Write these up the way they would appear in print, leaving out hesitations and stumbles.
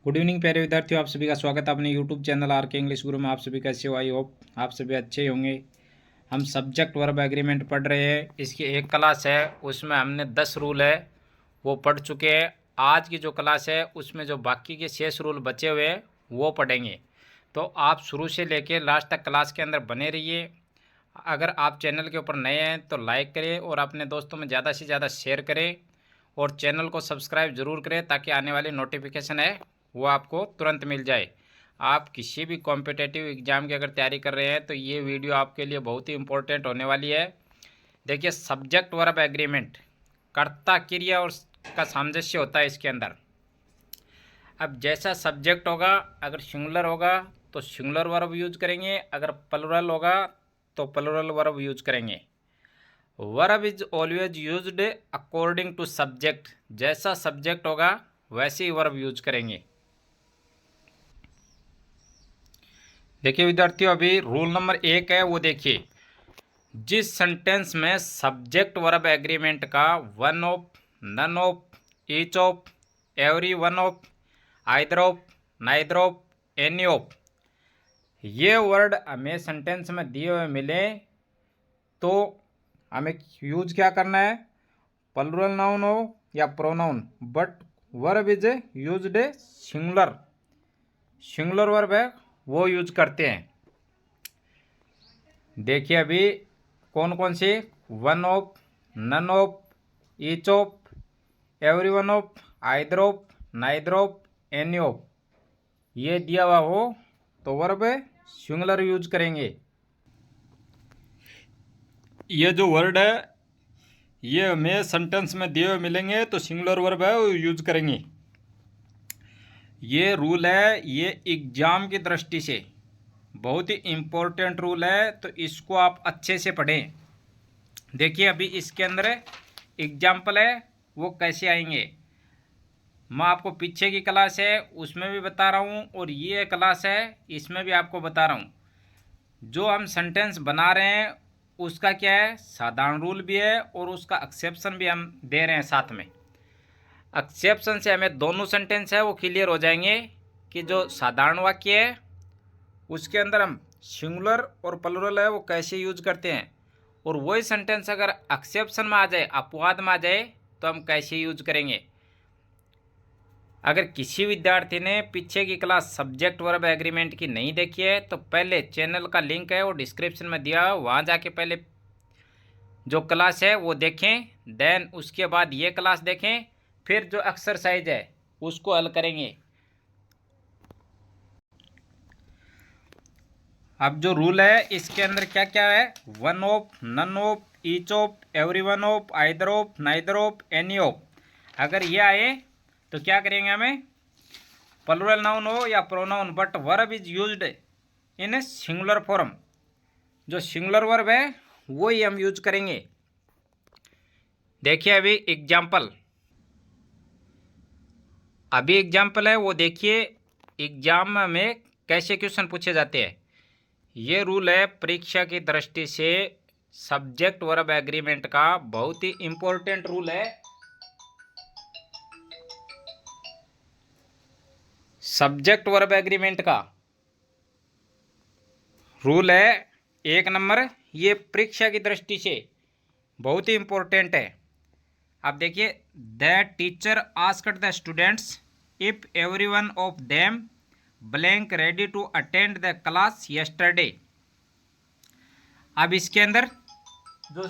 Good evening प्यारे विद्यार्थियों, आप सभी का स्वागत है अपने यूट्यूब चैनल आर के इंग्लिश गुरु में। आप सभी कैसे हो? आई होप आप सभी अच्छे ही होंगे। हम सब्जेक्ट वर्ब एग्रीमेंट पढ़ रहे हैं। इसकी एक क्लास है, उसमें हमने 10 रूल है वो पढ़ चुके हैं। आज की जो क्लास है उसमें जो बाकी के 6 रूल बचे हुए हैं वो पढ़ेंगे। तो आप शुरू से लेकर लास्ट तक क्लास के अंदर बने रहिए। अगर आप चैनल के ऊपर नए हैं तो लाइक करें और अपने दोस्तों में ज़्यादा से ज़्यादा शेयर करें और चैनल को सब्सक्राइब ज़रूर करें ताकि आने वाली नोटिफिकेशन है वो आपको तुरंत मिल जाए। आप किसी भी कॉम्पिटेटिव एग्ज़ाम की अगर तैयारी कर रहे हैं तो ये वीडियो आपके लिए बहुत ही इम्पोर्टेंट होने वाली है। देखिए, सब्जेक्ट वर्ब एग्रीमेंट कर्ता क्रिया और का सामंजस्य होता है इसके अंदर। अब जैसा सब्जेक्ट होगा, अगर सिंगुलर होगा तो सिंगुलर वर्ब यूज करेंगे, अगर प्लुरल होगा तो प्लुरल वर्ब यूज करेंगे। Verb is always used according to subject, जैसा सब्जेक्ट होगा वैसे ही वर्ब यूज करेंगे। देखिए विद्यार्थियों, अभी रूल नंबर 1 है वो देखिए। जिस सेंटेंस में सब्जेक्ट वर्ब एग्रीमेंट का one of, none of, each of, every one of, either of, neither of, any of, ये वर्ड हमें सेंटेंस में दिए हुए मिले तो हमें यूज क्या करना है? प्लुरल नाउन हो या pronoun, but verb is used singular. Singular verb है वो यूज करते हैं। देखिए अभी कौन कौन सी, one of, none of, each of, every one of, either of, neither of, any of, ये दिया हुआ हो तो वर्ब सिंगुलर यूज करेंगे। ये जो वर्ड है ये हमें सेंटेंस में दिए हुए मिलेंगे तो सिंगुलर वर्ब है वो यूज करेंगे। ये रूल है, ये एग्जाम की दृष्टि से बहुत ही इम्पोर्टेंट रूल है, तो इसको आप अच्छे से पढ़ें। देखिए अभी इसके अंदर एग्जाम्पल है वो कैसे आएंगे। मैं आपको पीछे की क्लास है उसमें भी बता रहा हूँ और ये क्लास है इसमें भी आपको बता रहा हूँ। जो हम सेंटेंस बना रहे हैं उसका क्या है, साधारण रूल भी है और उसका एक्सेप्शन भी हम दे रहे हैं साथ में। एक्सेप्शन से हमें दोनों सेंटेंस है वो क्लियर हो जाएंगे कि जो साधारण वाक्य है उसके अंदर हम सिंगुलर और प्लुरल है वो कैसे यूज करते हैं, और वही सेंटेंस अगर एक्सेप्शन में आ जाए, अपवाद में आ जाए, तो हम कैसे यूज करेंगे। अगर किसी विद्यार्थी ने पीछे की क्लास सब्जेक्ट वर्ब एग्रीमेंट की नहीं देखी है तो पहले चैनल का लिंक है वो डिस्क्रिप्शन में दिया है, वहाँ जाके पहले जो क्लास है वो देखें, देन उसके बाद ये क्लास देखें, फिर जो एक्सरसाइज है उसको हल करेंगे। अब जो रूल है इसके अंदर क्या क्या है, one of, none of, each of, every one of, either of, neither of, any of, अगर ये आए तो क्या करेंगे, हमें प्लुरल नाउन हो या pronoun, but verb is used in a singular form. जो सिंगुलर वर्ब है वो ही हम यूज करेंगे। देखिए अभी एग्जाम्पल, है वो देखिए। एग्जाम में कैसे क्वेश्चन पूछे जाते हैं। ये रूल है परीक्षा की दृष्टि से सब्जेक्ट वर्ब एग्रीमेंट का बहुत ही इंपॉर्टेंट रूल है। सब्जेक्ट वर्ब एग्रीमेंट का रूल है 1 नंबर, ये परीक्षा की दृष्टि से बहुत ही इंपॉर्टेंट है। अब देखिए, the teacher asked the students if every one of them blank ready to attend the class yesterday. अब इसके अंदर जो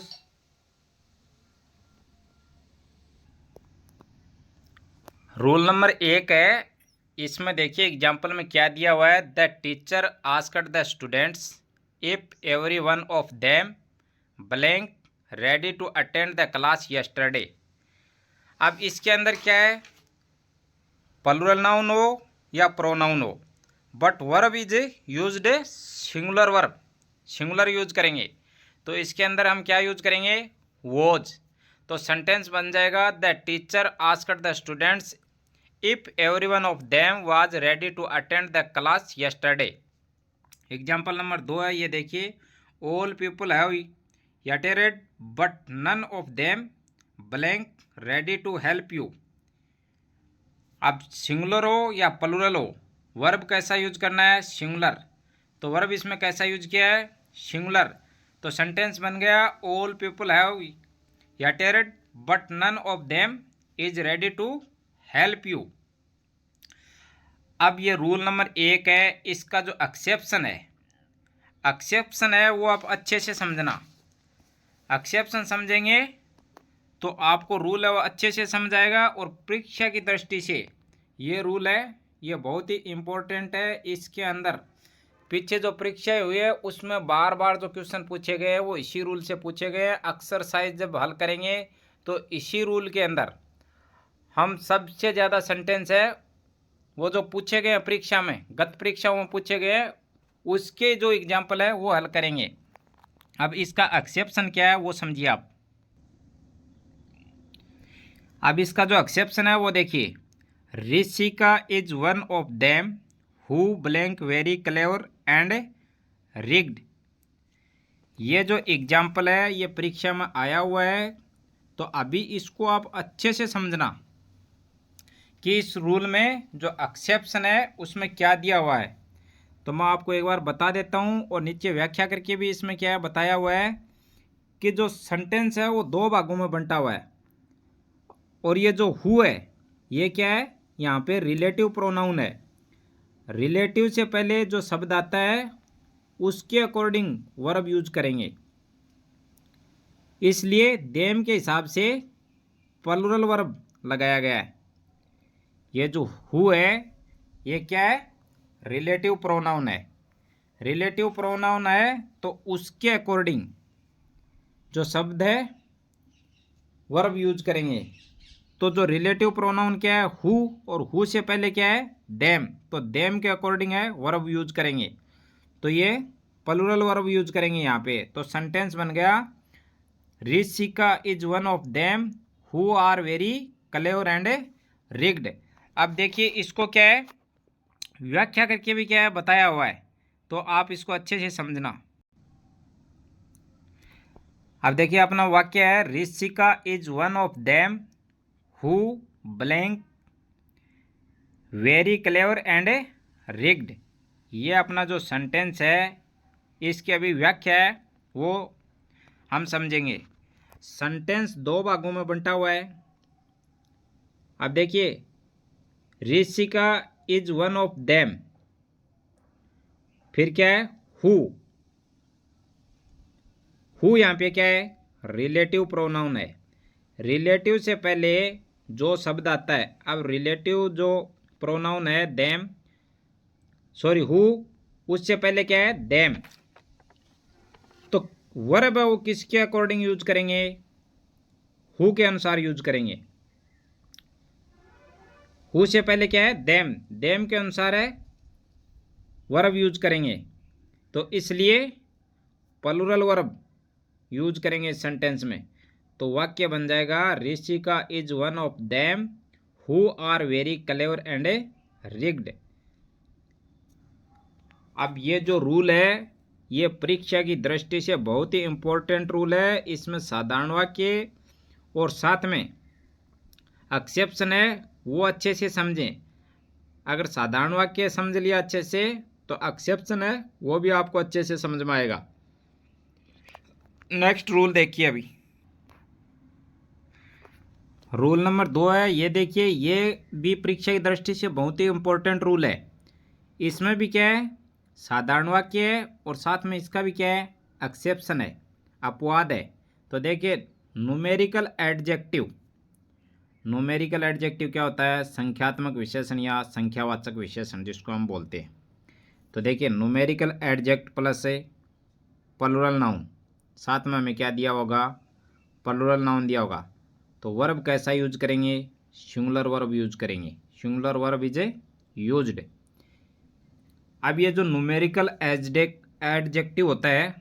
रूल नंबर 1 है इसमें देखिए एग्जाम्पल में क्या दिया हुआ है, the teacher asked the students if every one of them blank ready to attend the class yesterday. अब इसके अंदर क्या है, प्लुरल नाउन हो या प्रोनाउन हो, but verb is used singular verb, singular use करेंगे। तो इसके अंदर हम क्या यूज करेंगे, वॉज। तो सेंटेंस बन जाएगा, the teacher asked the students if every one of them was ready to attend the class yesterday. Example number 2 है ये देखिए, all people have attended but none of them blank ready to help you. अब singular हो या plural हो, verb कैसा use करना है, सिंगुलर। तो वर्ब इसमें कैसा यूज किया है, सिंगुलर। तो सेंटेंस बन गया ऑल पीपल हैव याटेड but none of them is ready to help you. अब ये रूल नंबर 1 है, इसका जो एक्सेप्शन है वो आप अच्छे से समझना। एक्सेप्शन समझेंगे तो आपको रूल है वो अच्छे से समझ आएगा। और परीक्षा की दृष्टि से ये रूल है, ये बहुत ही इम्पोर्टेंट है। इसके अंदर पीछे जो परीक्षाएं हुई है उसमें बार बार जो क्वेश्चन पूछे गए हैं वो इसी रूल से पूछे गए हैं। एक्सरसाइज जब हल करेंगे तो इसी रूल के अंदर हम सबसे ज़्यादा सेंटेंस है वो जो पूछे गए हैं परीक्षा में, गत परीक्षाओं में पूछे गए हैं, उसके जो एग्जाम्पल है वो हल करेंगे। अब इसका एक्सेप्शन क्या है वो समझिए आप। अब इसका जो एक्सेप्शन है वो देखिए, Rishika is one of them who blank very clever and rigged. ये जो एग्जाम्पल है ये परीक्षा में आया हुआ है। तो अभी इसको आप अच्छे से समझना कि इस रूल में जो एक्सेप्शन है उसमें क्या दिया हुआ है। तो मैं आपको एक बार बता देता हूँ और नीचे व्याख्या करके भी इसमें क्या है बताया हुआ है कि जो सेंटेंस है वो 2 भागों में बंटा हुआ है। और ये जो हु है ये क्या है, यहाँ पे रिलेटिव प्रोनाउन है। रिलेटिव से पहले जो शब्द आता है उसके अकॉर्डिंग वर्ब यूज करेंगे, इसलिए देम के हिसाब से प्लूरल वर्ब लगाया गया है। ये जो हु है ये क्या है, रिलेटिव प्रोनाउन है। रिलेटिव प्रोनाउन है तो उसके अकॉर्डिंग जो शब्द है वर्ब यूज करेंगे। तो जो रिलेटिव प्रोनाउन क्या है हु, और हु से पहले क्या है देम, तो देम के अकॉर्डिंग है वर्ब यूज करेंगे। तो ये प्लूरल वर्ब यूज करेंगे यहाँ पे। तो सेंटेंस बन गया Rishika is one of them who are very clever and rigged. अब देखिए इसको क्या है व्याख्या करके भी क्या है बताया हुआ है, तो आप इसको अच्छे से समझना। अब देखिए अपना वाक्य है Rishika is one of them who blank very clever and rigged. ये अपना जो सेंटेंस है इसकी अभी व्याख्या है वो हम समझेंगे। सेंटेंस 2 भागों में बंटा हुआ है। अब देखिए Rishika is one of them, फिर क्या है हु। हु यहाँ पे क्या है रिलेटिव प्रोनाउन है। रिलेटिव से पहले जो शब्द आता है, अब रिलेटिव जो प्रोनाउन है देम, सॉरी हु, उससे पहले क्या है देम। तो वर्ब है वो किसके अकॉर्डिंग यूज करेंगे, हु के अनुसार यूज करेंगे। हु से पहले क्या है देम, देम के अनुसार है वर्ब यूज करेंगे। तो इसलिए प्लूरल वर्ब यूज करेंगे इस सेंटेंस में। तो वाक्य बन जाएगा Rishika is one of them who are very clever and rigged. अब ये जो रूल है ये परीक्षा की दृष्टि से बहुत ही इम्पोर्टेंट रूल है। इसमें साधारण वाक्य और साथ में एक्सेप्शन है वो अच्छे से समझें। अगर साधारण वाक्य समझ लिया अच्छे से तो एक्सेप्शन है वो भी आपको अच्छे से समझ में आएगा। नेक्स्ट रूल देखिए अभी रूल नंबर 2 है। ये देखिए ये भी परीक्षा की दृष्टि से बहुत ही इम्पोर्टेंट रूल है। इसमें भी क्या है साधारण वाक्य है और साथ में इसका भी क्या है एक्सेप्शन है, अपवाद है। तो देखिए न्यूमेरिकल एडजेक्टिव। न्यूमेरिकल एडजेक्टिव क्या होता है, संख्यात्मक विशेषण या संख्यावाचक विशेषण जिसको हम बोलते हैं। तो देखिए न्यूमेरिकल एडजेक्ट प्लस है प्लूरल नाउन, साथ में हमें क्या दिया होगा प्लूरल नाउन दिया होगा। तो वर्ब कैसा यूज करेंगे, सिंगुलर वर्ब यूज करेंगे। Singular verb is a used. अब ये जो न्यूमेरिकल एडजेक्टिव होता है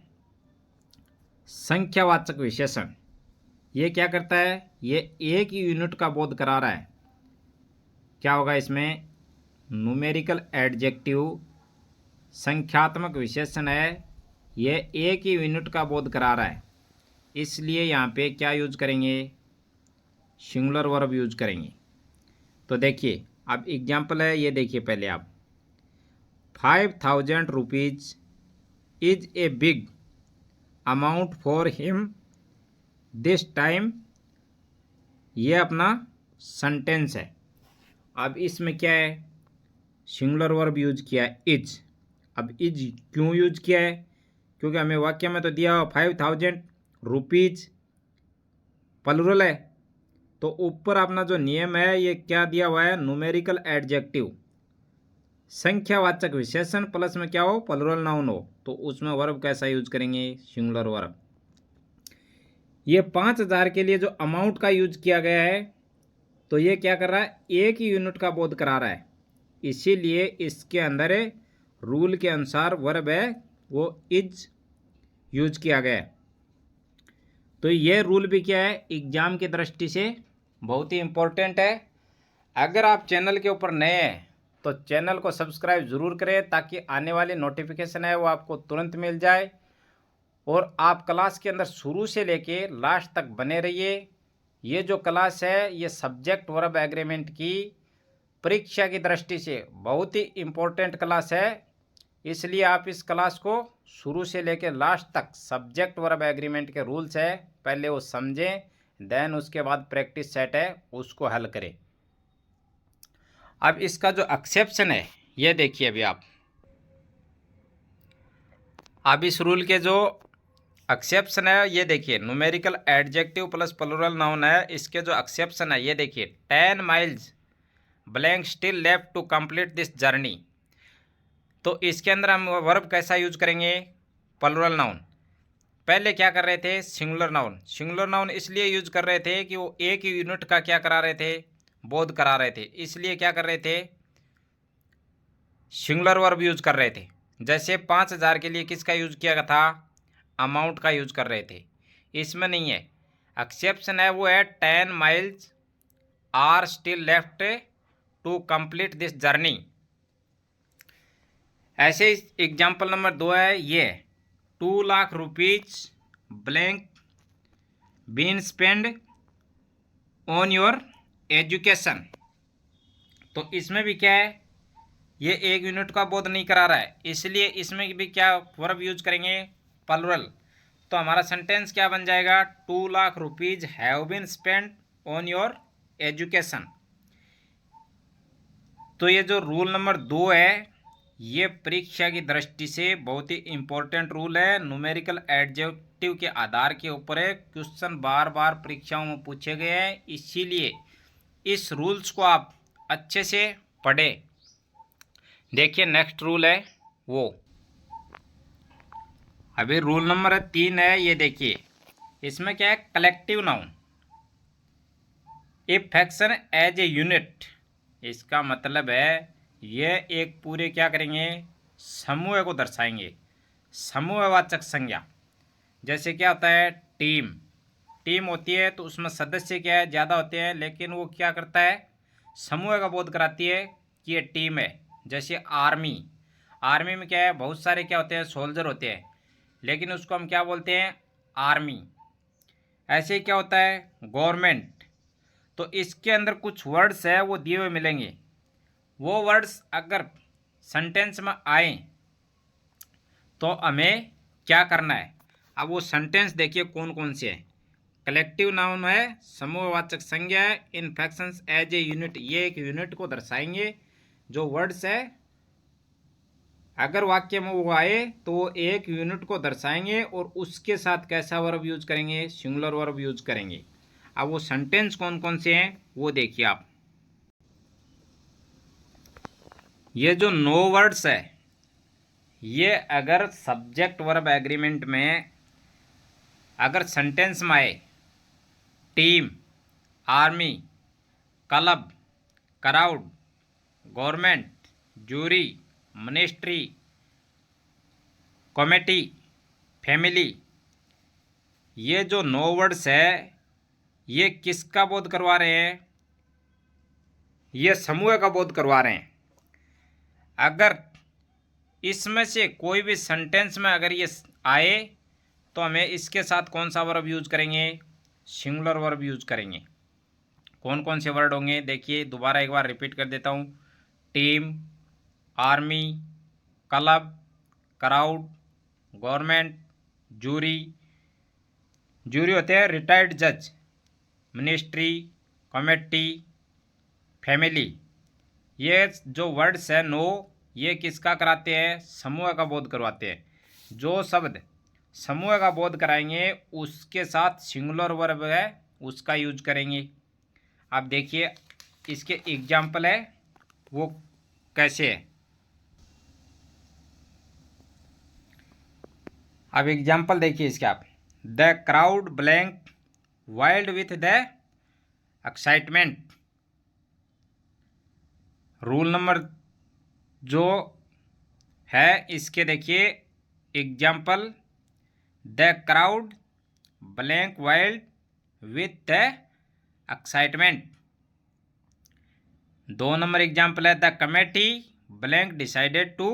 संख्यावाचक विशेषण, ये क्या करता है, ये एक ही यूनिट का बोध करा रहा है। क्या होगा इसमें, न्यूमेरिकल एडजेक्टिव संख्यात्मक विशेषण है, ये एक ही यूनिट का बोध करा रहा है, इसलिए यहाँ पे क्या यूज करेंगे सिंगुलर वर्ब यूज करेंगे। तो देखिए अब एग्जाम्पल है, ये देखिए पहले आप, 5,000 rupees is a big amount for him this time. ये अपना सेंटेंस है। अब इसमें क्या है, सिंगुलर वर्ब यूज किया है इज। अब इज क्यों यूज किया है, क्योंकि हमें वाक्य में तो दिया हुआ 5,000 रुपीज प्लुरल है, तो ऊपर अपना जो नियम है ये क्या दिया हुआ है, न्यूमेरिकल एडजेक्टिव, संख्यावाचक विशेषण प्लस में क्या हो, प्लुरल नाउन हो, तो उसमें वर्ब कैसा यूज करेंगे, सिंगुलर वर्ब। ये 5,000 के लिए जो अमाउंट का यूज किया गया है, तो ये क्या कर रहा है, एक ही यूनिट का बोध करा रहा है, इसीलिए इसके अंदर रूल के अनुसार वर्ब है वो इज यूज किया गया है। तो ये रूल भी क्या है, एग्जाम की दृष्टि से बहुत ही इम्पोर्टेंट है। अगर आप चैनल के ऊपर नए हैं तो चैनल को सब्सक्राइब ज़रूर करें, ताकि आने वाली नोटिफिकेशन है वो आपको तुरंत मिल जाए, और आप क्लास के अंदर शुरू से लेके लास्ट तक बने रहिए। ये जो क्लास है ये सब्जेक्ट वर्ब एग्रीमेंट की परीक्षा की दृष्टि से बहुत ही इम्पोर्टेंट क्लास है, इसलिए आप इस क्लास को शुरू से लेकर लास्ट तक सब्जेक्ट वर्ब एग्रीमेंट के रूल्स है पहले वो समझें, देन उसके बाद प्रैक्टिस सेट है उसको हल करें। अब इसका जो एक्सेप्शन है ये देखिए अभी आप, अब इस रूल के जो एक्सेप्शन है ये देखिए, numerical adjective plus plural noun है, इसके जो एक्सेप्शन है ये देखिए, 10 miles blank still left to complete this journey. तो इसके अंदर हम वर्ब कैसा यूज करेंगे, प्लुरल नाउन। पहले क्या कर रहे थे, सिंगुलर नाउन। सिंगुलर नाउन इसलिए यूज कर रहे थे कि वो एक ही यूनिट का क्या करा रहे थे, बोध करा रहे थे, इसलिए क्या कर रहे थे, सिंगुलर वर्ब यूज कर रहे थे। जैसे 5,000 के लिए किसका यूज किया था, अमाउंट का यूज कर रहे थे, इसमें नहीं है। एक्सेप्शन है वो है 10 miles are still left to complete this journey. ऐसे एग्जाम्पल नंबर 2 है ये, 2 lakh rupees blank been spend on your education. तो इसमें भी क्या है, ये एक यूनिट का बोध नहीं करा रहा है, इसलिए इसमें भी क्या वर्ब यूज करेंगे, प्लुरल। तो हमारा सेंटेंस क्या बन जाएगा, 2 lakh rupees have been spend on your education. तो ये जो रूल नंबर 2 है ये परीक्षा की दृष्टि से बहुत ही इम्पोर्टेंट रूल है, न्यूमेरिकल एडजेक्टिव के आधार के ऊपर है, क्वेश्चन बार बार परीक्षाओं में पूछे गए हैं, इसीलिए इस रूल्स को आप अच्छे से पढ़ें। देखिए नेक्स्ट रूल है वो, अभी रूल नंबर 3 है, ये देखिए इसमें क्या है, collective noun if faction as a unit. इसका मतलब है ये एक पूरे क्या करेंगे, समूह को दर्शाएंगे, समूहवाचक संज्ञा। जैसे क्या होता है, टीम, टीम होती है तो उसमें सदस्य क्या है, ज़्यादा होते हैं, लेकिन वो क्या करता है, समूह का बोध कराती है कि ये टीम है। जैसे आर्मी, आर्मी में क्या है, बहुत सारे क्या होते हैं, सोल्जर होते हैं, लेकिन उसको हम क्या बोलते हैं, आर्मी। ऐसे ही क्या होता है, गवर्नमेंट, तो इसके अंदर कुछ वर्ड्स है वो दिए हुए मिलेंगे, वो वर्ड्स अगर सेंटेंस में आए तो हमें क्या करना है। अब वो सेंटेंस देखिए कौन कौन से हैं, कलेक्टिव नाउन है, समूहवाचक संज्ञा है, इन फैक्शंस एज ए यूनिट, ये एक यूनिट को दर्शाएंगे। जो वर्ड्स है अगर वाक्य में वो आए तो वो एक यूनिट को दर्शाएंगे, और उसके साथ कैसा वर्ब यूज करेंगे, सिंगुलर वर्ब यूज करेंगे। अब वो सेंटेंस कौन कौन से हैं वो देखिए आप, ये जो 9 वर्ड्स है ये अगर सब्जेक्ट वर्ब एग्रीमेंट में अगर सेंटेंस में आए, team, army, club, crowd, government, jury, ministry, committee, family, ये जो 9 वर्ड्स है ये किसका बोध करवा रहे हैं, ये समूह का बोध करवा रहे हैं। अगर इसमें से कोई भी सेंटेंस में अगर ये आए तो हमें इसके साथ कौन सा वर्ब यूज करेंगे, सिंगुलर वर्ब यूज करेंगे। कौन कौन से वर्ड होंगे देखिए, दोबारा एक बार रिपीट कर देता हूँ। Team, army, club, crowd, government, jury. Jury होते हैं रिटायर्ड जज, मिनिस्ट्री, कमेटी, फैमिली। ये जो वर्ड्स है 9, ये किसका कराते हैं? समूह का बोध करवाते हैं। जो शब्द समूह का बोध कराएंगे उसके साथ सिंगुलर वर्ब है उसका यूज करेंगे। अब देखिए इसके एग्जाम्पल है वो कैसे है। अब एग्जाम्पल देखिए इसके आप। The crowd blank wild with the excitement. Rule number जो है इसके देखिए example, the crowd blank wild with the excitement. 2 number example है, the committee blank decided to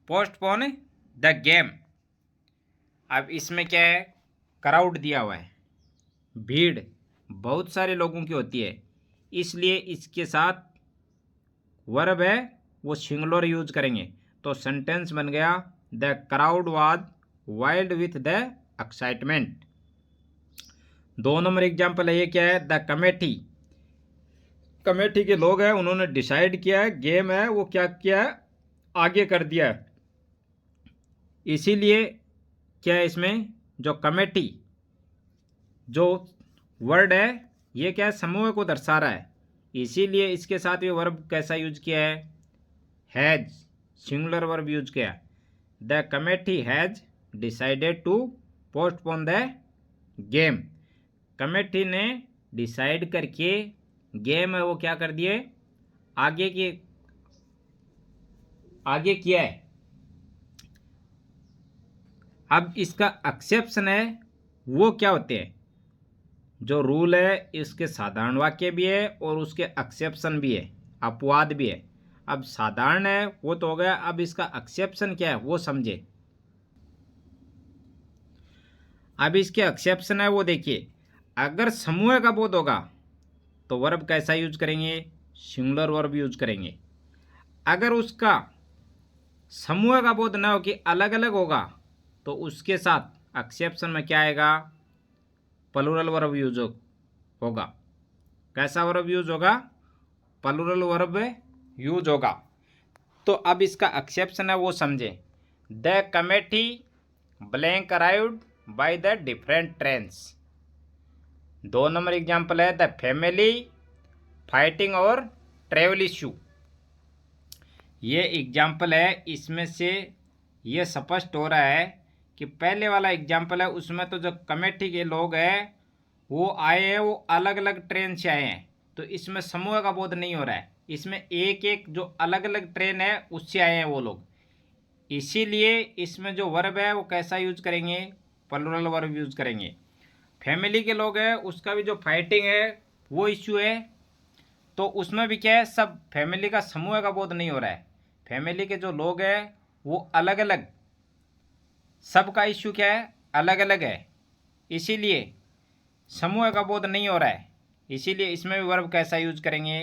postpone the game. अब इसमें क्या है? क्राउड दिया हुआ है, भीड़ बहुत सारे लोगों की होती है, इसलिए इसके साथ वर्ब है वो सिंगुलर यूज करेंगे। तो सेंटेंस बन गया, the crowd was wild with the excitement. 2 number example है ये क्या है? द कमेटी, कमेटी के लोग हैं उन्होंने डिसाइड किया है, गेम है वो क्या किया है? आगे कर दिया है। इसीलिए क्या है इसमें जो कमेटी जो वर्ड है ये क्या है? समूह को दर्शा रहा है, इसीलिए इसके साथ ये वर्ब कैसा यूज किया है? हैज, सिंगुलर वर्ब यूज किया। The committee has decided to postpone the game. Committee ने डिसाइड करके गेम है वो क्या कर दिए? आगे किया है। अब इसका एक्सेप्शन है वो क्या होते हैं? जो रूल है इसके साधारण वाक्य भी है और उसके एक्सेप्शन भी है, अपवाद भी है। अब साधारण है वो तो हो गया, अब इसका एक्सेप्शन क्या है वो समझे। अब इसके एक्सेप्शन है वो देखिए, अगर समूह का बोध होगा तो वर्ब कैसा यूज करेंगे? सिंगुलर वर्ब यूज करेंगे। अगर उसका समूह का बोध ना हो कि अलग अलग होगा तो उसके साथ एक्सेप्शन में क्या आएगा? प्लूरल वर्ब यूज होगा। कैसा वर्ब यूज होगा? प्लूरल वर्ब यूज होगा। तो अब इसका एक्सेप्शन है वो समझे। The committee blank arrived by the different trains. 2 number example है, द फैमिली फाइटिंग और ट्रेवल इशू। ये एग्जाम्पल है, इसमें से ये स्पष्ट हो रहा है कि पहले वाला एग्जाम्पल है उसमें तो जो कमेटी के लोग हैं वो आए हैं, वो अलग अलग ट्रेन से आए हैं, तो इसमें समूह का बोध नहीं हो रहा है। इसमें एक एक जो अलग अलग ट्रेन है उससे आए हैं वो लोग, इसीलिए इसमें जो वर्ब है वो कैसा यूज करेंगे? प्लूरल वर्ब यूज करेंगे। फैमिली के लोग हैं उसका भी जो फाइटिंग है वो इश्यू है, तो उसमें भी क्या है? सब फैमिली का समूह का बोध नहीं हो रहा है। फैमिली के जो लोग हैं वो अलग अलग, सबका इश्यू क्या है? अलग अलग है, इसीलिए समूह का बोध नहीं हो रहा है, इसीलिए इसमें भी वर्ब कैसा यूज करेंगे?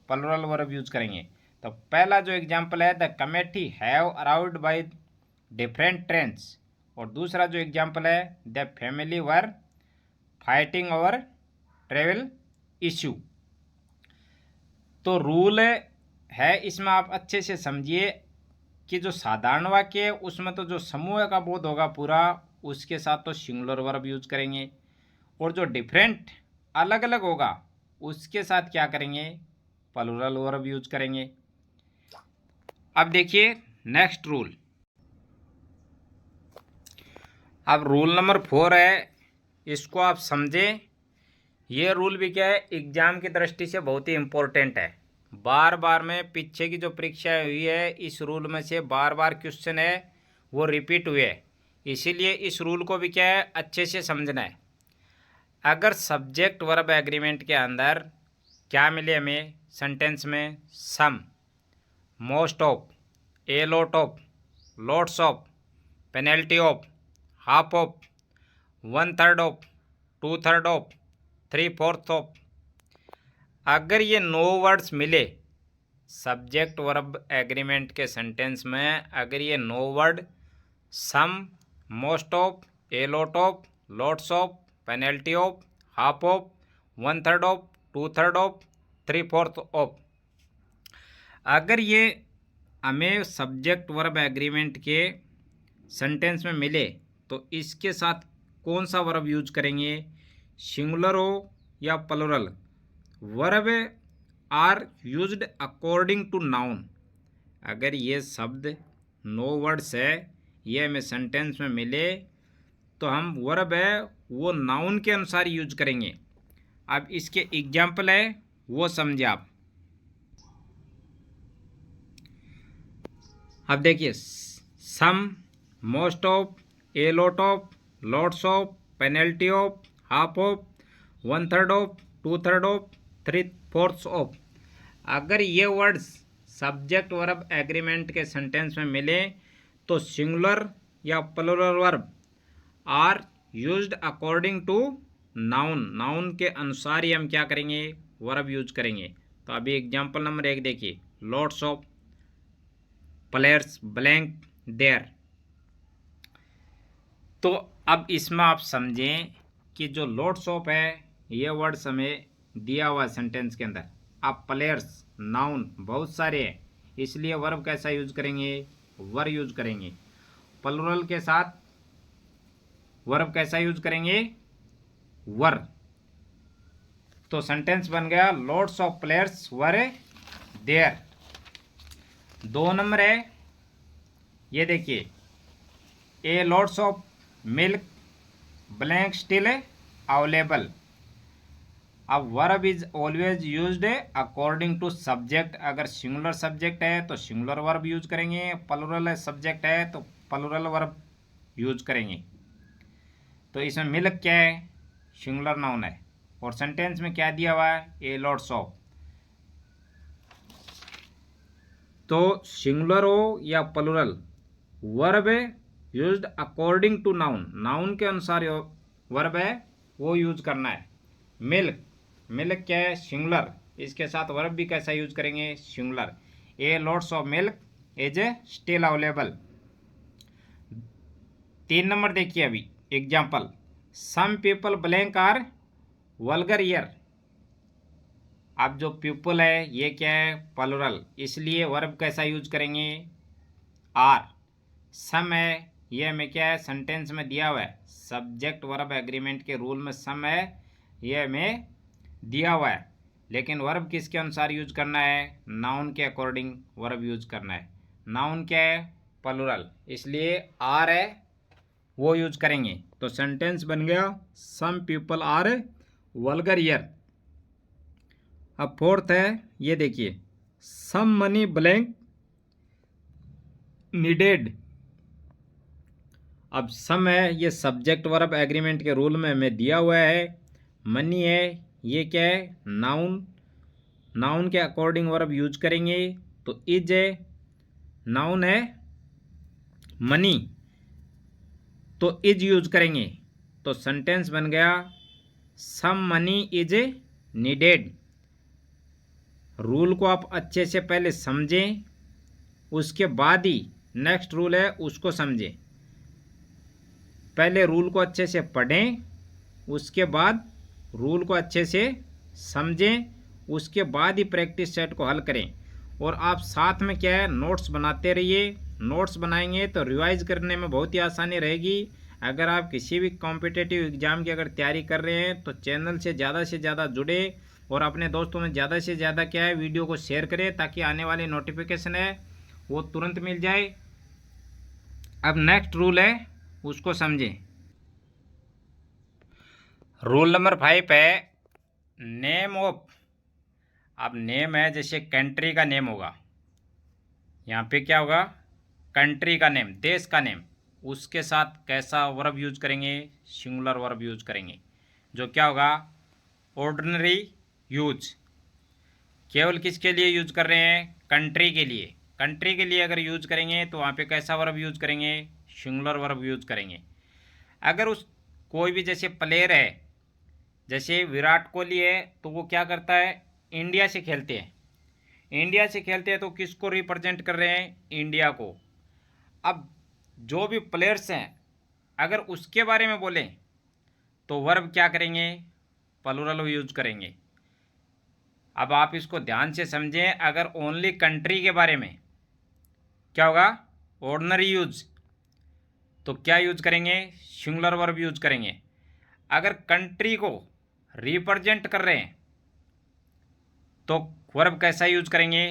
प्लूरल वर्ब यूज करेंगे। तो पहला जो एग्जाम्पल है, the committee have around by different trains, और दूसरा जो एग्जाम्पल है, the family were fighting over travel issue. तो रूल है इसमें आप अच्छे से समझिए कि जो साधारण वाक्य है उसमें तो जो समूह का बोध होगा पूरा उसके साथ तो सिंगुलर वर्ब यूज करेंगे, और जो डिफरेंट अलग अलग होगा उसके साथ क्या करेंगे? प्लूरल वर्ब यूज करेंगे। अब देखिए नेक्स्ट रूल। अब रूल नंबर 4 है, इसको आप समझें। ये रूल भी क्या है? एग्जाम की दृष्टि से बहुत ही इम्पोर्टेंट है। बार बार में पीछे की जो परीक्षाएं हुई है इस रूल में से बार बार क्वेश्चन है वो रिपीट हुए है, इसीलिए इस रूल को भी क्या है? अच्छे से समझना है। अगर सब्जेक्ट वर्ब एग्रीमेंट के अंदर क्या मिले हमें सेंटेंस में? Some, most of, a lot of, lots of, plenty of, half of, 1/3 of, 2/3 of, 3/4 of. अगर ये 9 वर्ड्स मिले सब्जेक्ट वर्ब एग्रीमेंट के सेंटेंस में, अगर ये 9 word some, most of, a lot of, lots of, plenty of, half of, 1/3 of, 2/3 of, 3/4 of, अगर ये हमें सब्जेक्ट वर्ब एग्रीमेंट के सेंटेंस में मिले तो इसके साथ कौन सा वर्ब यूज करेंगे, सिंगुलर हो या plural. Verb are used according to noun. अगर ये शब्द 9 वर्ड्स है, ये हमें सेंटेंस में मिले तो हम वर्ब है वो नाउन के अनुसार यूज करेंगे। अब इसके एग्जाम्पल है वो समझे आप। अब देखिए, some, most of, a lot of, lots of, plenty of, half of, 1/3 of, 2/3 of, 3/4 of. अगर ये वर्ड्स सब्जेक्ट वर्ब एग्रीमेंट के सेंटेंस में मिले तो सिंगुलर या plural verb are used according to noun. Noun के अनुसार ही हम क्या करेंगे, वर्ब यूज करेंगे। तो अभी एग्जांपल नंबर 1 देखिए, lots of players blank there. तो अब इसमें आप समझें कि जो लॉट्स ऑफ है ये वर्ड्स हमें दिया हुआ सेंटेंस के अंदर। अब प्लेयर्स नाउन बहुत सारे हैं, इसलिए वर्ब कैसा यूज करेंगे, वर यूज करेंगे। प्लुरल के साथ वर्ब कैसा यूज करेंगे, वर। तो सेंटेंस बन गया lots of players were there. 2 number है, ये देखिए, a lots of milk blank still available. अब verb is always used according to subject. अगर सिंगुलर सब्जेक्ट है तो सिंगुलर वर्ब यूज करेंगे, प्लुरल सब्जेक्ट है तो प्लुरल वर्ब यूज करेंगे। तो इसमें मिल्क क्या है, सिंगुलर नाउन है, और सेंटेंस में क्या दिया हुआ है, ए लॉट्स ऑफ। तो सिंगुलर हो या plural, verb used according to noun, noun के अनुसार वर्ब है वो यूज करना है। मिल्क, मिल्क क्या है, सिंगुलर, इसके साथ वर्ब भी कैसा यूज करेंगे, singular. A lots of milk is still available. 3 number देखिए अभी example, some people blank are vulgar year. अब जो पीपल है ये क्या है, प्लुरल, इसलिए वर्ब कैसा यूज करेंगे, आर। सम है ये हमें क्या है, सेंटेंस में दिया हुआ है, सब्जेक्ट वर्ब एग्रीमेंट के रूल में सम है ये हमें दिया हुआ है, लेकिन वर्ब किसके अनुसार यूज करना है, नाउन के अकॉर्डिंग वर्ब यूज करना है। नाउन क्या है, प्लुरल, इसलिए आर है वो यूज करेंगे। तो सेंटेंस बन गया some people are vulgar year. अब 4th है, ये देखिए, सम मनी ब्लैंक नीडेड। अब सम है ये सब्जेक्ट वर्ब एग्रीमेंट के रूल में हमें दिया हुआ है। मनी है ये क्या है, नाउन, नाउन के अकॉर्डिंग वर्ब यूज करेंगे। तो इज है, नाउन है मनी, तो इज यूज करेंगे। तो सेंटेंस बन गया some money is needed. Rule को आप अच्छे से पहले समझें, उसके बाद ही नेक्स्ट रूल है उसको समझें। पहले रूल को अच्छे से पढ़ें, उसके बाद रूल को अच्छे से समझें, उसके बाद ही प्रैक्टिस सेट को हल करें। और आप साथ में क्या है, नोट्स बनाते रहिए। नोट्स बनाएंगे तो रिवाइज करने में बहुत ही आसानी रहेगी। अगर आप किसी भी कॉम्पिटिटिव एग्ज़ाम की अगर तैयारी कर रहे हैं तो चैनल से ज़्यादा जुड़े और अपने दोस्तों में ज़्यादा से ज़्यादा क्या है, वीडियो को शेयर करें, ताकि आने वाली नोटिफिकेशन है वो तुरंत मिल जाए। अब नेक्स्ट रूल है उसको समझें। रूल नंबर 5 है नेम ऑफ। अब नेम है जैसे कंट्री का नेम होगा, यहाँ पे क्या होगा, कंट्री का नेम, देश का नेम, उसके साथ कैसा वर्ब यूज करेंगे, सिंगुलर वर्ब यूज करेंगे, जो क्या होगा, ऑर्डिनरी यूज। केवल किसके लिए यूज कर रहे हैं, कंट्री के लिए। कंट्री के लिए अगर यूज करेंगे तो वहाँ पे कैसा वर्ब यूज करेंगे, सिंगुलर वर्ब यूज करेंगे। अगर उस कोई भी जैसे प्लेयर है, जैसे विराट कोहली है, तो वो क्या करता है, इंडिया से खेलते हैं, इंडिया से खेलते हैं तो किसको रिप्रेजेंट कर रहे हैं? इंडिया को। अब जो भी प्लेयर्स हैं अगर उसके बारे में बोलें तो वर्ब क्या करेंगे? प्लूरल यूज करेंगे। अब आप इसको ध्यान से समझें, अगर ओनली कंट्री के बारे में क्या होगा? Ordinary use. तो क्या यूज करेंगे? सिंगुलर वर्ब यूज करेंगे। अगर कंट्री को रिप्रेजेंट कर रहे हैं तो वर्ब कैसा यूज करेंगे?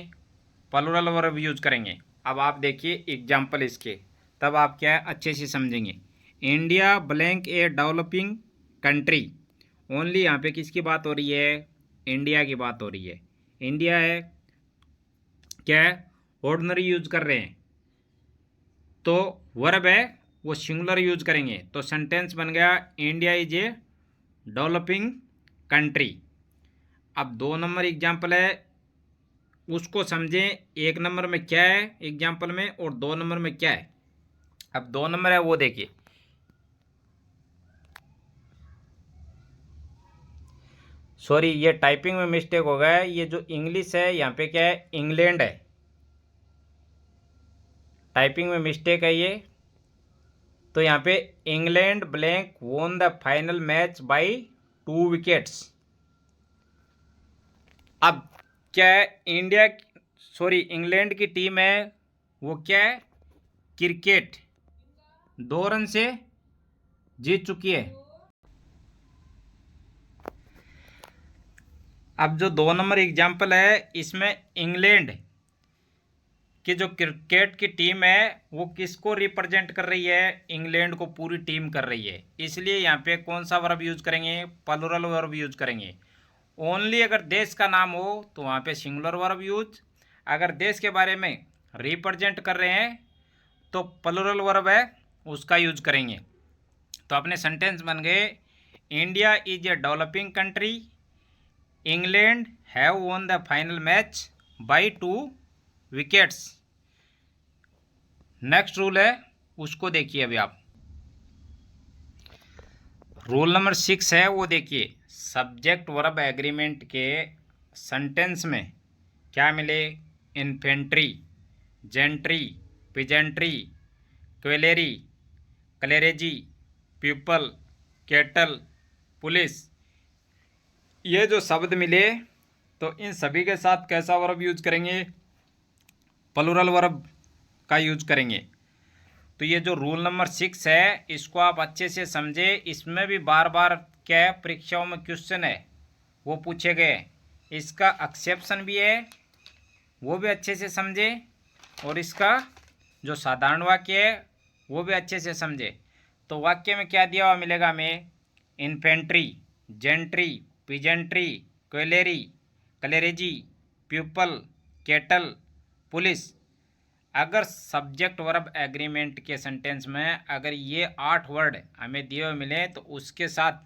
प्लूरल वर्ब यूज करेंगे। अब आप देखिए एग्जाम्पल इसके, तब आप क्या अच्छे से समझेंगे। India blank a developing country, only यहाँ पे किसकी बात हो रही है? इंडिया की बात हो रही है। इंडिया है, क्या है? ऑर्डिनरी यूज कर रहे हैं, तो वर्ब है वो सिंगुलर यूज करेंगे। तो सेंटेंस बन गया India is a developing country. अब 2 नंबर एग्जाम्पल है, उसको समझें। 1 नंबर में क्या है एग्जाम्पल में और 2 नंबर में क्या है। अब 2 नंबर है वो देखिए, सॉरी ये टाइपिंग में मिस्टेक हो गया है। ये जो इंग्लिश है यहाँ पे क्या है? इंग्लैंड है। टाइपिंग में मिस्टेक है ये। तो यहाँ पे England blank won the final match by 2 wickets. अब क्या है? इंडिया सॉरी इंग्लैंड की टीम है वो क्या है? क्रिकेट 2 रन से जीत चुकी है। अब जो 2 नंबर एग्जाम्पल है इसमें इंग्लैंड कि जो क्रिकेट की टीम है वो किसको रिप्रेजेंट कर रही है? इंग्लैंड को पूरी टीम कर रही है। इसलिए यहाँ पे कौन सा वर्ब यूज करेंगे? प्लूरल वर्ब यूज करेंगे। ओनली अगर देश का नाम हो तो वहाँ पे सिंगुलर वर्ब यूज। अगर देश के बारे में रिप्रेजेंट कर रहे हैं तो प्लूरल वर्ब है उसका यूज करेंगे। तो अपने सेंटेंस बन गए India is a developing country, England have won the final match by 2 wickets. Next rule है उसको देखिए अभी आप। रूल नंबर 6 है वो देखिए, सब्जेक्ट वर्ब एग्रीमेंट के सेंटेंस में क्या मिले? Infantry, gentry, peasantry, cavalry, clergy, people, cattle, police, ये जो शब्द मिले तो इन सभी के साथ कैसा वर्ब यूज करेंगे? प्लूरल वर्ब का यूज करेंगे। तो ये जो रूल नंबर 6 है इसको आप अच्छे से समझे। इसमें भी बार बार क्या है परीक्षाओं में क्वेश्चन है वो पूछे गए। इसका एक्सेप्शन भी है वो भी अच्छे से समझे, और इसका जो साधारण वाक्य है वो भी अच्छे से समझे। तो वाक्य में क्या दिया हुआ मिलेगा हमें? Infantry, gentry, peasantry, cavalry, clergy, people, cattle, police. अगर सब्जेक्ट वर्ब एग्रीमेंट के सेंटेंस में अगर ये 8 वर्ड हमें दिए हुए मिले तो उसके साथ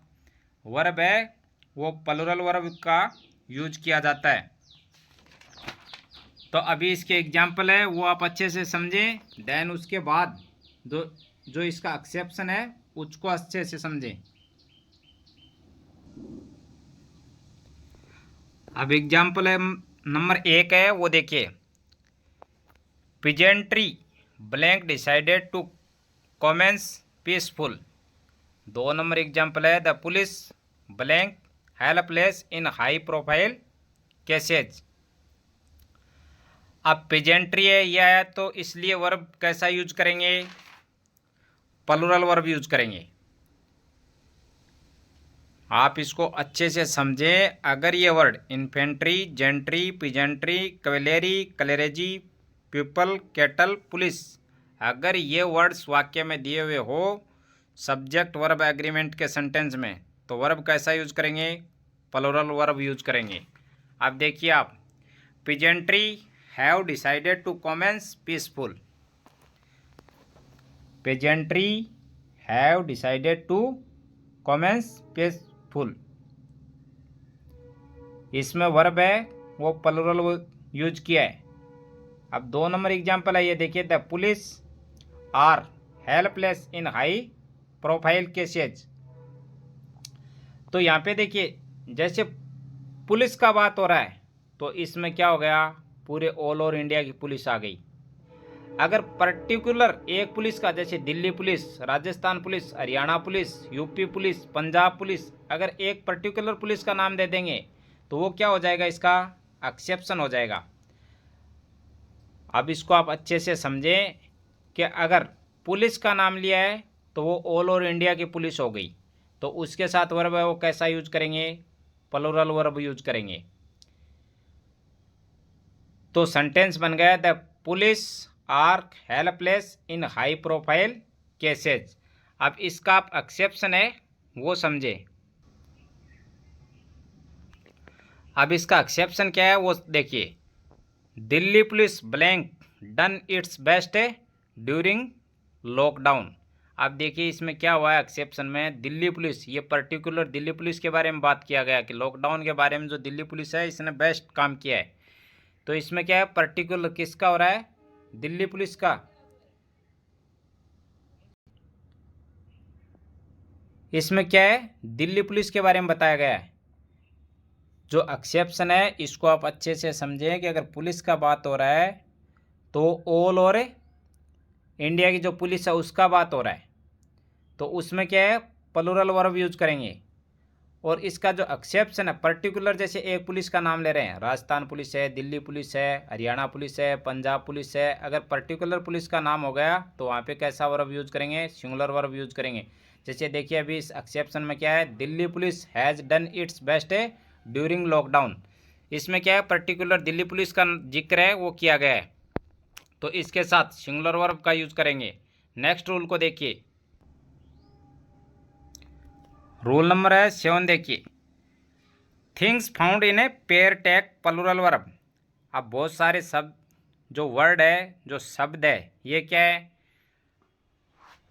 वर्ब है वो प्लूरल वर्ब का यूज किया जाता है। तो अभी इसके एग्जाम्पल है वो आप अच्छे से समझें, देन उसके बाद जो इसका एक्सेप्शन है उसको अच्छे से समझें। अब एग्जाम्पल है नंबर 1 है वो देखिए, peasantry blank decided to commence peaceful. 2 number example है the police blank helpless in high profile cases. अब पिजेंट्री है यह है तो इसलिए वर्ब कैसा यूज करेंगे? प्लूरल वर्ब यूज करेंगे। आप इसको अच्छे से समझें। अगर ये word infantry, gentry, peasantry, cavalry, clergy, people, cattle, police, अगर ये वर्ड्स वाक्य में दिए हुए हो सब्जेक्ट वर्ब एग्रीमेंट के सेंटेंस में तो वर्ब कैसा यूज करेंगे? प्लूरल वर्ब यूज करेंगे। अब देखिए आप, peasantry have decided to commence peaceful. Peasantry have decided to commence peaceful, इसमें वर्ब है वो प्लूरल यूज किया है। अब 2 नंबर एग्जाम्पल है ये देखिए, the police are helpless in high profile cases. तो यहाँ पे देखिए जैसे पुलिस का बात हो रहा है तो इसमें क्या हो गया, पूरे ऑल ओवर इंडिया की पुलिस आ गई। अगर पर्टिकुलर एक पुलिस का, जैसे Delhi police, Rajasthan police, Haryana police, UP police, Punjab police, अगर एक पर्टिकुलर पुलिस का नाम दे देंगे तो वो क्या हो जाएगा, इसका एक्सेप्शन हो जाएगा। अब इसको आप अच्छे से समझें कि अगर पुलिस का नाम लिया है तो वो ऑल ओवर इंडिया की पुलिस हो गई, तो उसके साथ वर्ब है वो कैसा यूज करेंगे, प्लूरल वर्ब यूज करेंगे। तो सेंटेंस बन गया, the police are helpless in high profile cases. अब इसका आप एक्सेप्शन है वो समझे। अब इसका एक्सेप्शन क्या है वो देखिए, Delhi police blank done it's best during lockdown. अब देखिए इसमें क्या हुआ है एक्सेप्शन में, दिल्ली पुलिस, ये पर्टिकुलर दिल्ली पुलिस के बारे में बात किया गया कि लॉकडाउन के बारे में जो दिल्ली पुलिस है इसने बेस्ट काम किया है। तो इसमें क्या है, पर्टिकुलर किसका हो रहा है, दिल्ली पुलिस का। इसमें क्या है, दिल्ली पुलिस के बारे में बताया गया है। जो एक्सेप्शन है इसको आप अच्छे से समझें कि अगर पुलिस का बात हो रहा है तो ऑल ओवर इंडिया की जो पुलिस है उसका बात हो रहा है, तो उसमें क्या है, प्लूरल वर्ब यूज करेंगे। और इसका जो एक्सेप्शन है, पर्टिकुलर जैसे एक पुलिस का नाम ले रहे हैं, राजस्थान पुलिस है, दिल्ली पुलिस है, हरियाणा पुलिस है, पंजाब पुलिस है, अगर पर्टिकुलर पुलिस का नाम हो गया तो वहाँ पे कैसा वर्ब यूज करेंगे, सिंगुलर वर्ब यूज करेंगे। जैसे देखिए अभी इस एक्सेप्शन में क्या है, Delhi police has done it's best during lockdown. इसमें क्या है, पर्टिकुलर दिल्ली पुलिस का जिक्र है वो किया गया है, तो इसके साथ सिंगुलर वर्ब का यूज करेंगे। नेक्स्ट रूल को देखिए, रूल नंबर है 7, देखिए, things found in a pair tag plural verb. अब बहुत सारे शब्द, जो वर्ड है, जो शब्द है, ये क्या है,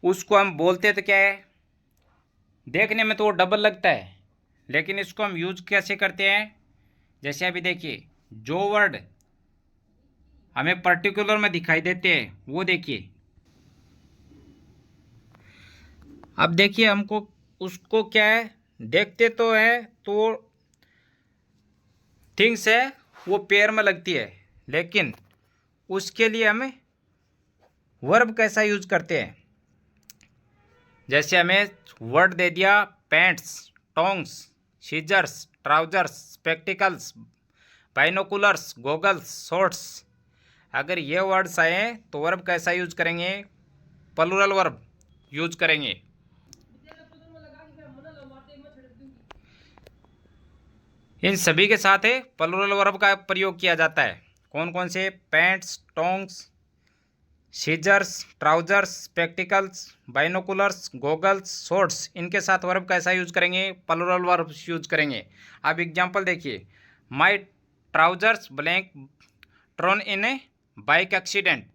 उसको हम बोलते तो क्या है, देखने में तो वो डबल लगता है, लेकिन इसको हम यूज कैसे करते हैं। जैसे अभी देखिए, जो वर्ड हमें पर्टिकुलर में दिखाई देते हैं वो देखिए, अब देखिए हमको उसको क्या है, देखते तो है तो थिंग्स है वो पेयर में लगती है, लेकिन उसके लिए हमें वर्ब कैसा यूज करते हैं। जैसे हमें वर्ड दे दिया pants, tongs, scissors, trousers, spectacles, binoculars, goggles, shorts, अगर ये वर्ड्स आए तो वर्ब कैसा यूज करेंगे, प्लूरल वर्ब यूज करेंगे। इन सभी के साथ प्लूरल वर्ब का प्रयोग किया जाता है। कौन कौन से, pants, tongs, scissors, trousers, spectacles, binoculars, goggles, shorts, इनके साथ वर्ब कैसा यूज करेंगे, प्लूरल वर्ब यूज करेंगे। अब एग्जांपल देखिए, my trousers blank torn in a bike accident.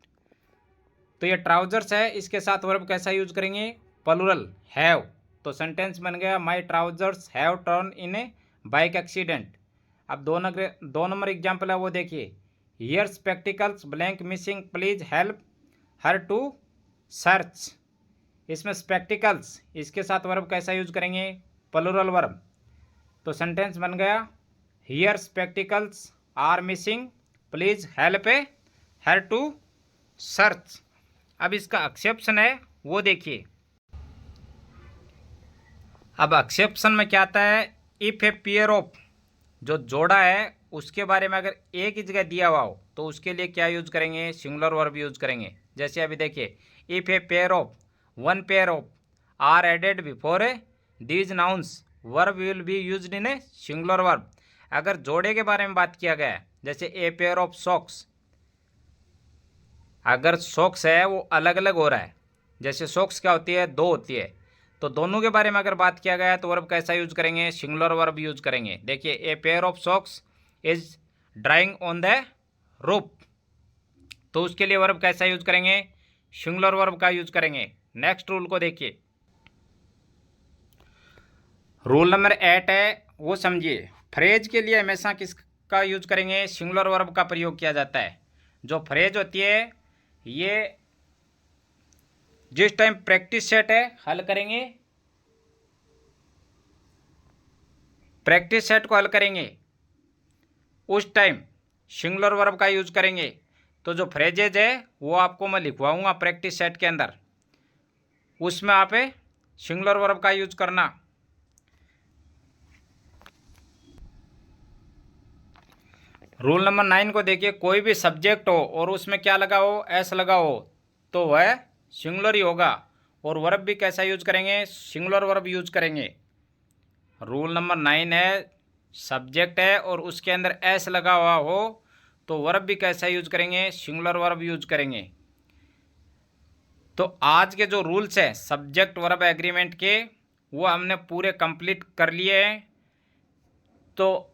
तो ये ट्राउजर्स है, इसके साथ वर्ब कैसा यूज करेंगे, प्लूरल हैव। तो सेंटेंस बन गया, my trousers have turn in a bike accident. अब दो नंबर एग्जाम्पल है वो देखिए, here spectacles blank missing please help her to search. इसमें स्पेक्टिकल्स, इसके साथ वर्ब कैसा यूज करेंगे, प्लूरल वर्ब। तो सेंटेंस बन गया, here spectacles are missing please help her to search. अब इसका एक्सेप्शन है वो देखिए, अब एक्सेप्शन में क्या आता है, इफ ए पेयर ऑफ, जो जोड़ा है उसके बारे में अगर एक ही जगह दिया हुआ हो तो उसके लिए क्या यूज करेंगे, सिंगुलर वर्ब यूज करेंगे। जैसे अभी देखिए, if a pair of, one pair of are added before these nouns verb will be used in a singular verb. अगर जोड़े के बारे में बात किया गया है, जैसे ए पेयर ऑफ सॉक्स, अगर सॉक्स है वो अलग अलग हो रहा है, जैसे सॉक्स क्या होती है, दो होती है, तो दोनों के बारे में अगर बात किया गया है तो वर्ब कैसा यूज करेंगे, सिंगुलर वर्ब यूज करेंगे। देखिए, ए pair of socks is drawing on the roof, तो उसके लिए वर्ब कैसा यूज करेंगे, सिंगुलर वर्ब का यूज करेंगे। नेक्स्ट रूल को देखिए, रूल नंबर 8 है वो समझिए, फ्रेज के लिए हमेशा किसका यूज करेंगे, सिंगुलर वर्ब का प्रयोग किया जाता है। जो फ्रेज होती है ये जिस टाइम प्रैक्टिस सेट है हल करेंगे, प्रैक्टिस सेट को हल करेंगे उस टाइम सिंगुलर वर्ब का यूज करेंगे। तो जो फ्रेजेज है वो आपको मैं लिखवाऊंगा प्रैक्टिस सेट के अंदर, उसमें आप सिंगुलर वर्ब का यूज करना। रूल नंबर 9 को देखिए, कोई भी सब्जेक्ट हो और उसमें क्या लगा हो, एस लगा हो, तो वह सिंगुलर ही होगा। और वर्ब भी कैसा यूज करेंगे, सिंगुलर वर्ब यूज करेंगे। रूल नंबर 9 है, सब्जेक्ट है और उसके अंदर एस लगा हुआ हो तो वर्ब भी कैसा यूज करेंगे, सिंगुलर वर्ब यूज करेंगे। तो आज के जो रूल्स हैं सब्जेक्ट वर्ब एग्रीमेंट के, वो हमने पूरे कंप्लीट कर लिए हैं। तो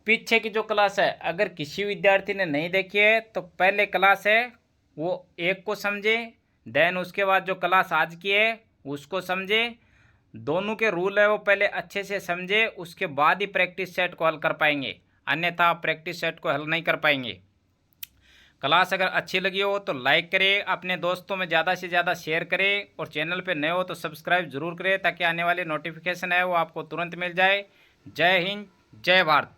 पीछे की जो क्लास है अगर किसी विद्यार्थी ने नहीं देखी है तो पहले क्लास है वो एक को समझे, देन उसके बाद जो क्लास आज की है उसको समझे। दोनों के रूल है वो पहले अच्छे से समझे, उसके बाद ही प्रैक्टिस सेट को हल कर पाएंगे, अन्यथा प्रैक्टिस सेट को हल नहीं कर पाएंगे। क्लास अगर अच्छी लगी हो तो लाइक करें, अपने दोस्तों में ज़्यादा से ज़्यादा शेयर करें और चैनल पे नए हो तो सब्सक्राइब जरूर करें ताकि आने वाली नोटिफिकेशन है वो आपको तुरंत मिल जाए। जय हिंद, जय भारत।